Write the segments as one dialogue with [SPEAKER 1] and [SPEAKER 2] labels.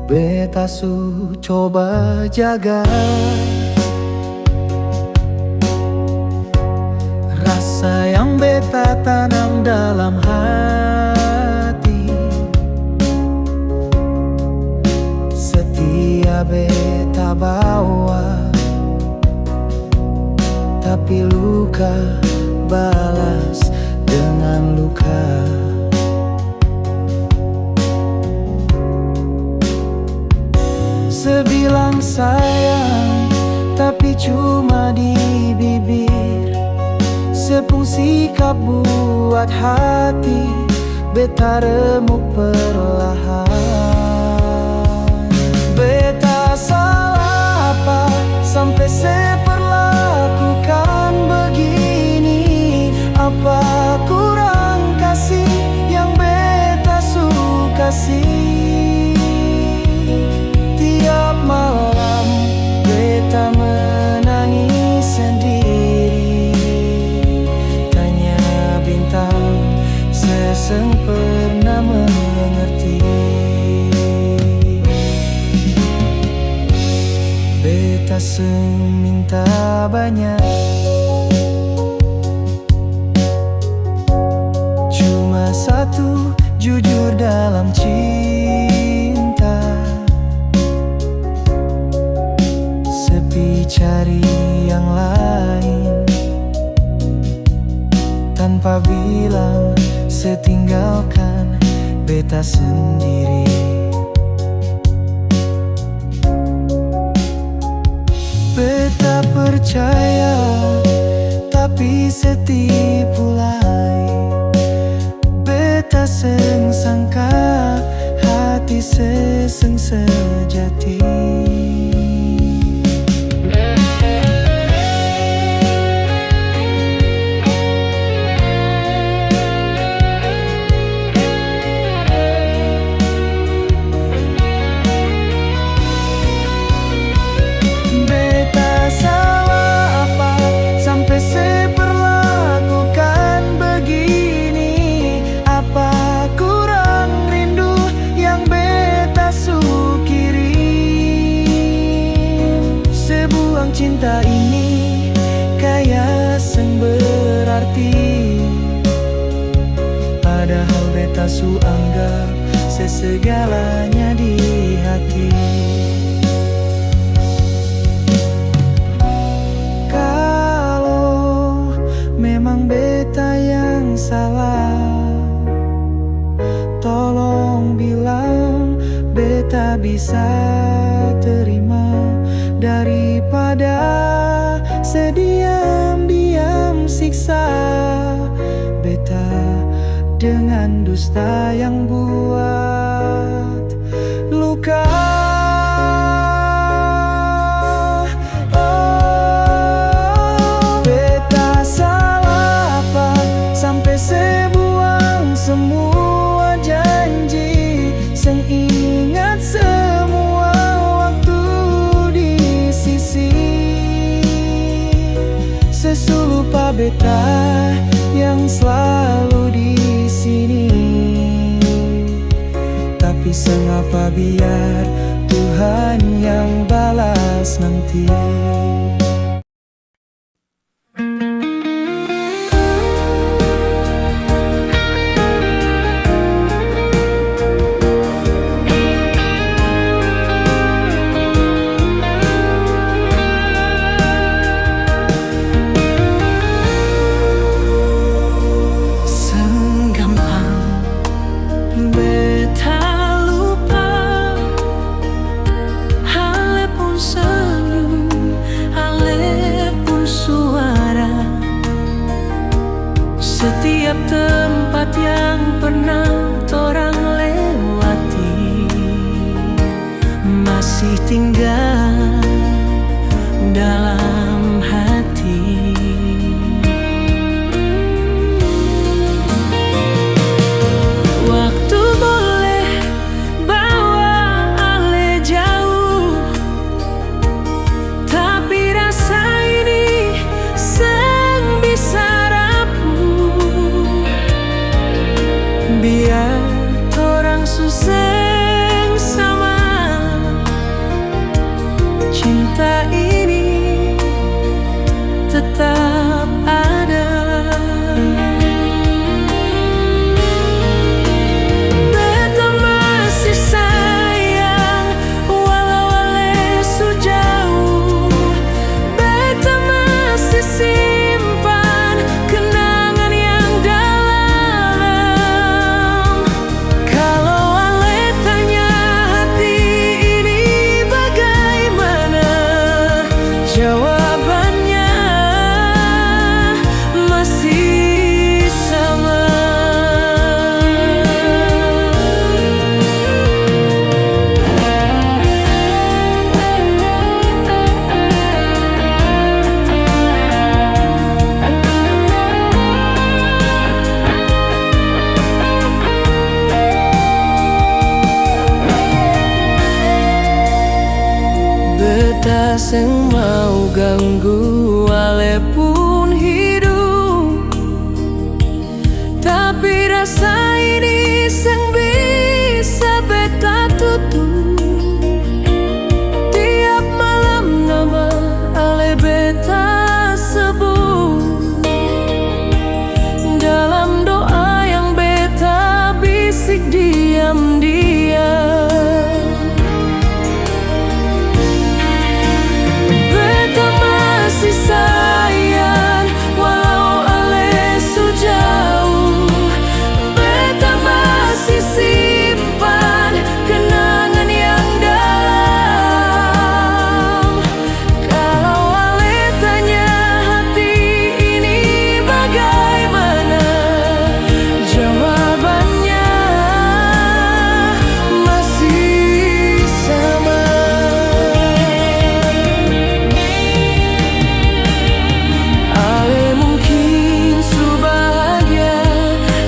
[SPEAKER 1] Beta su coba jaga rasa yang beta tanam dalam hati. Setia beta bawa, tapi luka balas dengan luka. Sebilang sayang, tapi cuma di bibir. Sepungsi sikap buat hati beta remuk perlahan. Beta salah apa sampai seperlakukan begini? Apa kurang kasih yang beta suka kasih? Tiap malam beta menangis sendiri, tanya bintang seseng pernah mengerti. Beta minta banyak, cuma satu, jujur dalam cinta. Sepi cari yang lain, tanpa bilang setinggalkan beta sendiri. Beta percaya tapi setipu lain. Beta seng sangka hati seseng sejati. Cinta ini kayak seng berarti, padahal beta su anggap sesegalanya di hati. Kalau memang beta yang salah, tolong bilang beta bisa terima daripada sediam-diam siksa beta dengan dusta yang buat luka. Oh, beta salah apa sampai sebuang semua janji, seng ingat semua waktu di sisi. Sesu lupa beta yang selalu di sini, tapi sengapa biar Tuhan yang balas nanti. Setiap tempat yang pernah torang lewati masih tinggal dalam hati. Waktu boleh bawa ale jauh, tapi rasa ini seng bisa. Biar orang suseng sama sing mau ganggu walaupun hidup, tapi rasa ini sing bisa beta tutup. Tiap malam nama ale beta sebut, dalam doa yang beta bisik diam-diam. Beta masih sayang walau ale su jauh. Beta masih simpan kenangan yang dalam. Kalau ale tanya hati ini bagaimana, jawabannya masih sama. Ale mungkin su bahagia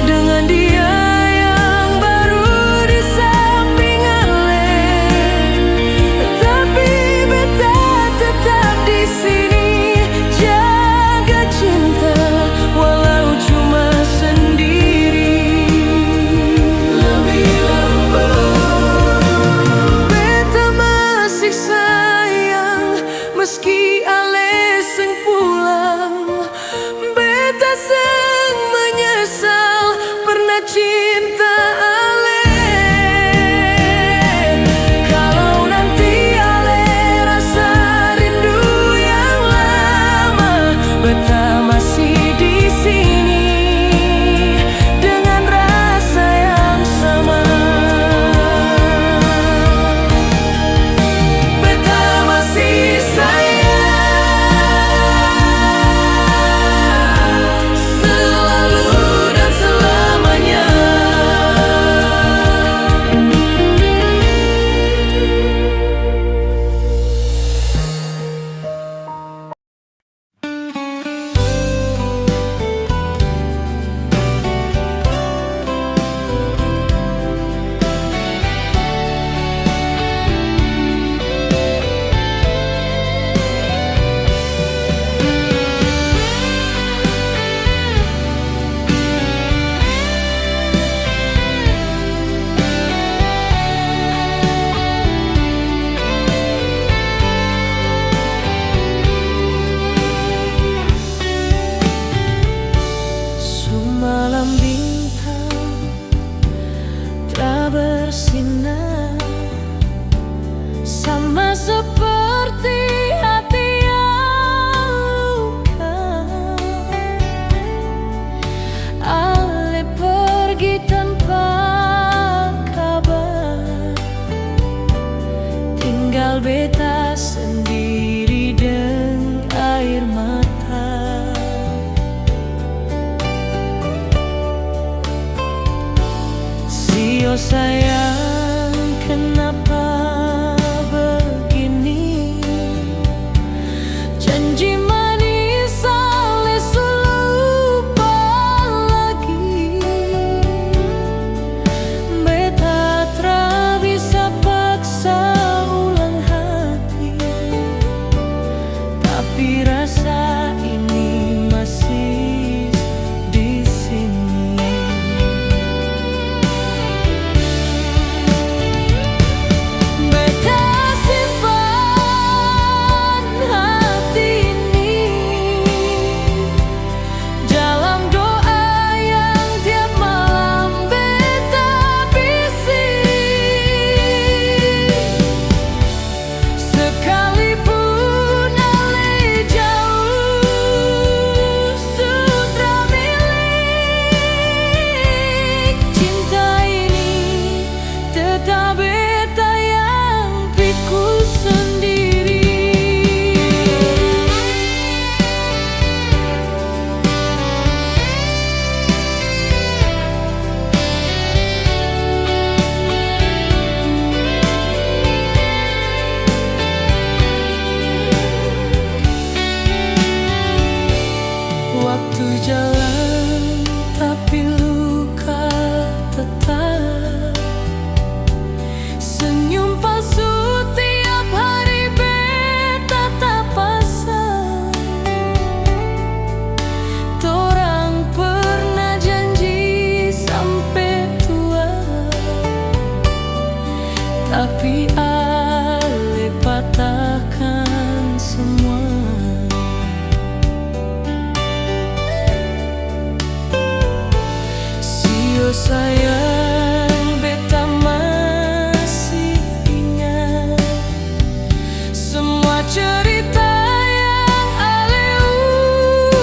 [SPEAKER 1] dengan dia yang baru di samping ale, tapi beta tetap di sini jaga cinta walau cuma sendiri. Lebih lembut beta masih sayang meski ale seng pulang. Beta seng menyesal pernah cinta ale. Kalau nanti ale rasa rindu yang lama, beta masih di sini dengan rasa yang sama. Beta masih sayang selalu dan selamanya. Semalam bintang telah bersinar, sama seperti hati yang luka. Ale pergi tanpa kabar, tinggal beta sendiri dengan air mata. Sio sayang, kenapa begini? Janji manis ale su lupa lagi. Beta tra bisa paksa ulang hati, tapi rasa ini masih di sini. tapi Ale patahkan semua. Sio sayang, beta masih ingat semua cerita yang Ale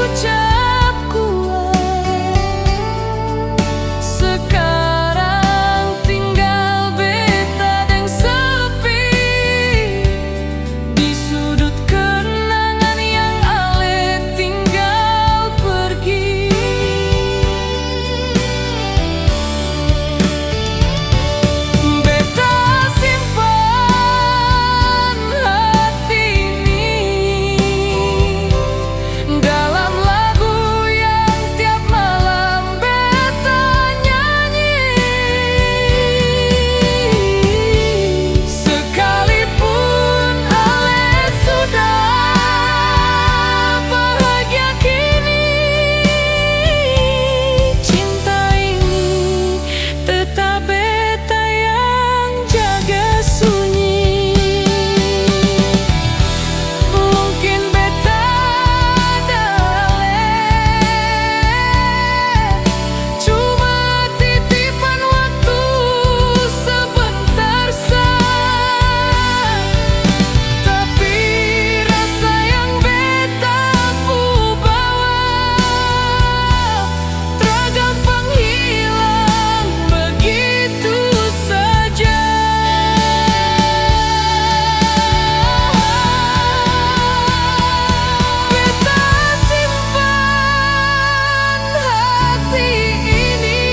[SPEAKER 1] ucap kuat. Sekarang tinggal beta yang sepi di sudut kenangan yang Ale tinggal pergi. Beta simpan hati ini dalam lagu yang tiap malam beta nyanyi. Sekalipun Ale sudah bahagia kini, cinta ini tetap beta yang jaga sunyi. Mungkin beta dale cuma titipan waktu sebentar tapi rasa yang beta pu bawa tergampang hilang begitu saja. Beta simpan hati ini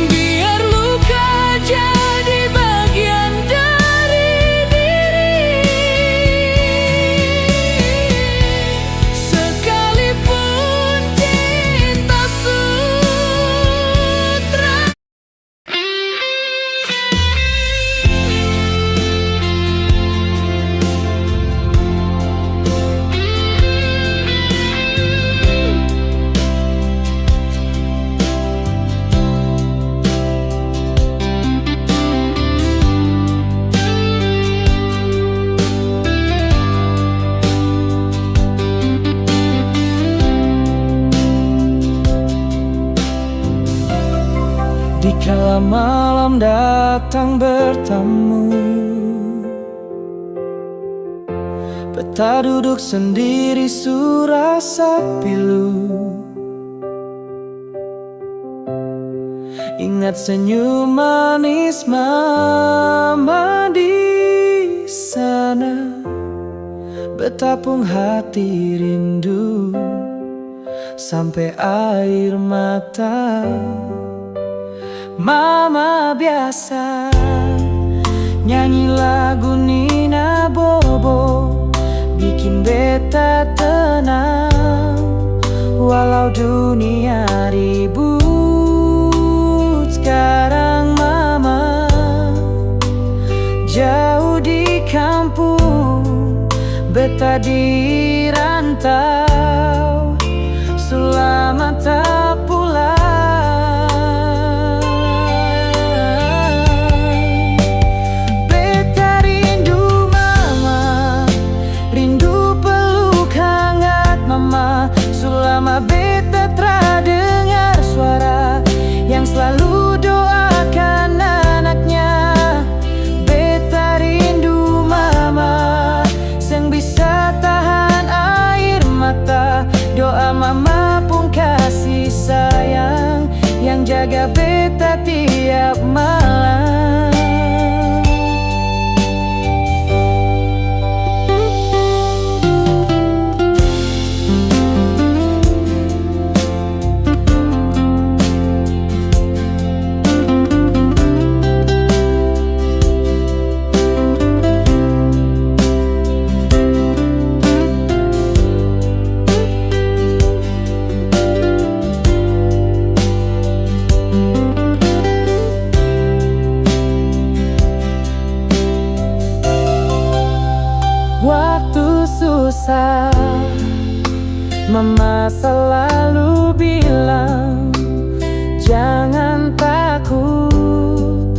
[SPEAKER 1] biar luka jadi bagian dari diri. Sekalipun cinta sutra. Dikala malam datang bertamu, beta duduk sendiri surasa pilu. Ingat senyum manis mama di sana, betapung hati rindu sampai air mata. Mama biasa nyanyi lagu Nina Bobo, bikin beta tenang walau dunia ribut. Sekarang mama jauh di kampung, beta di rantau, selamat tak pulang. Selama beta tra dengar suara yang selalu doakan anaknya, beta rindu mama yang bisa tahan air mata. Doa mama pun kasih sayang yang jaga beta tiap malam. Waktu susah, mama selalu bilang jangan takut,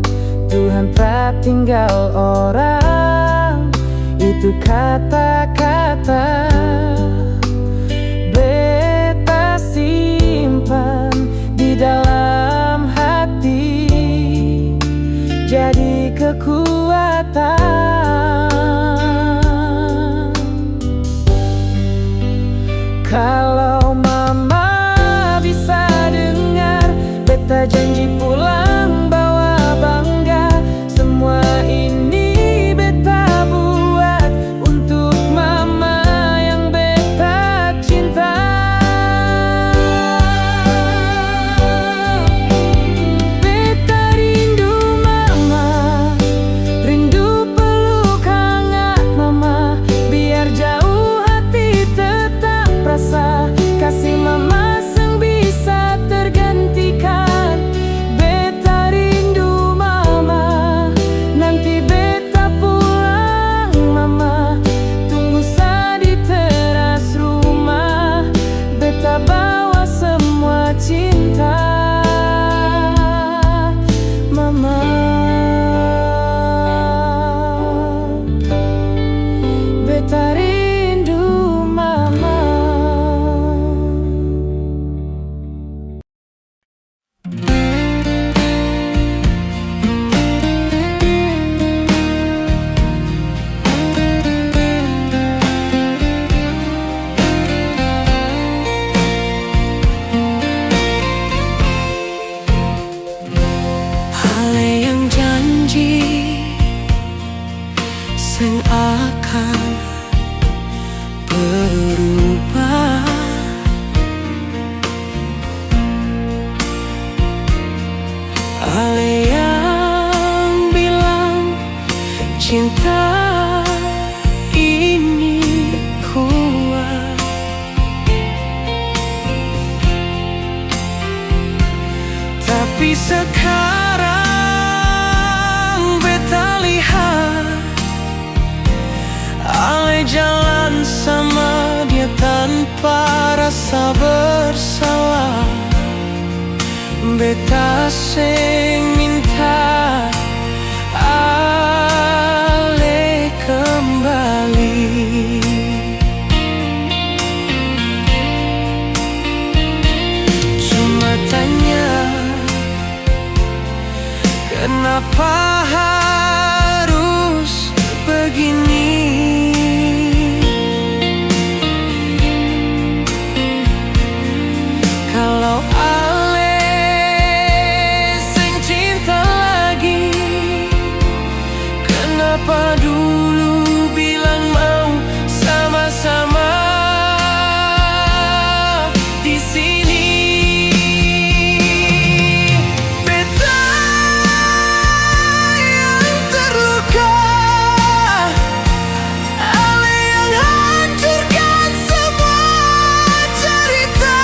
[SPEAKER 1] Tuhan tempat tinggal orang. Itu kata-kata beta simpan di dalam hati, jadi kekuatan. Kalau mama bisa dengar, beta janji pulang bawa bangga. Semua ini beta buat untuk mama yang beta cinta. Beta rindu mama, rindu peluk hangat mama. Biar jauh hati tetap rasa kasih mama sang bisa tergantikan. Beta rindu mama, nanti beta pulang mama. Tunggu sa di teras rumah, beta bawa semua cinta mama. Beta rindu mama. Ale yang janji sing akan berubah, ale yang bilang cinta ini kuat. Tapi sekarang beta lihat ale jalan sama dia tanpa rasa bersalah. Beta sing minta ale kembali. Cuma tanya, kenapa harus begini? Kalau ale sing cinta lagi, kenapa dulu bilang mau sama-sama di sini? Beta yang terluka, ale yang hancurkan semua cerita.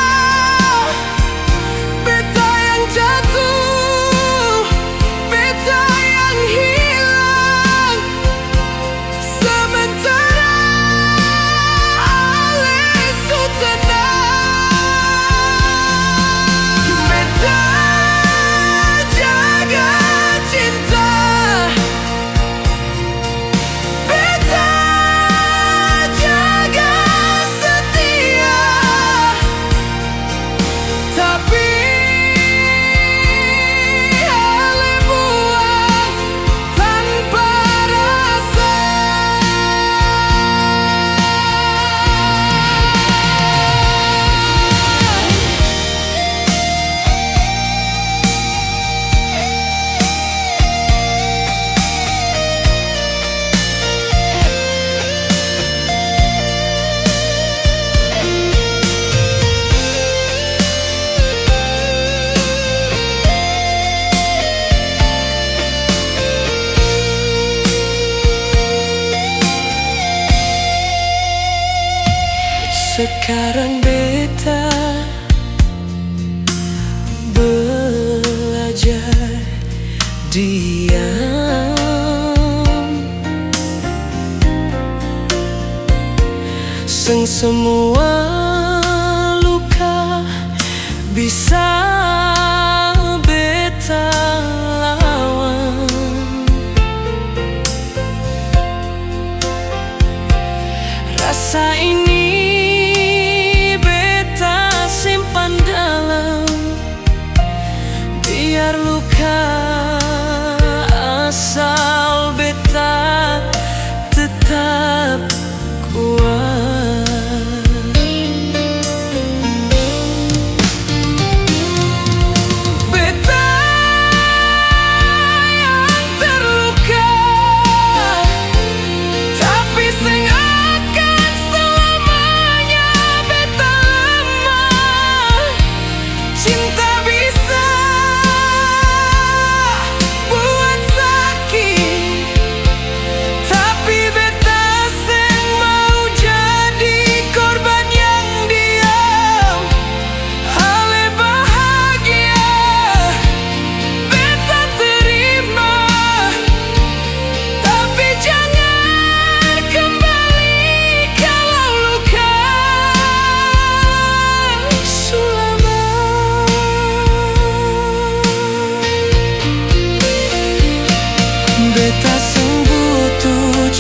[SPEAKER 1] Beta yang jatuh, beta yang hilang, sementara ale su tenang. Beta jaga cinta, beta jaga setia, tapi ale buang tanpa rasa. Sekarang beta belajar diam, sing semua luka bisa beta lawan.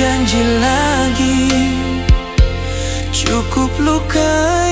[SPEAKER 1] janji lagi, cukup luka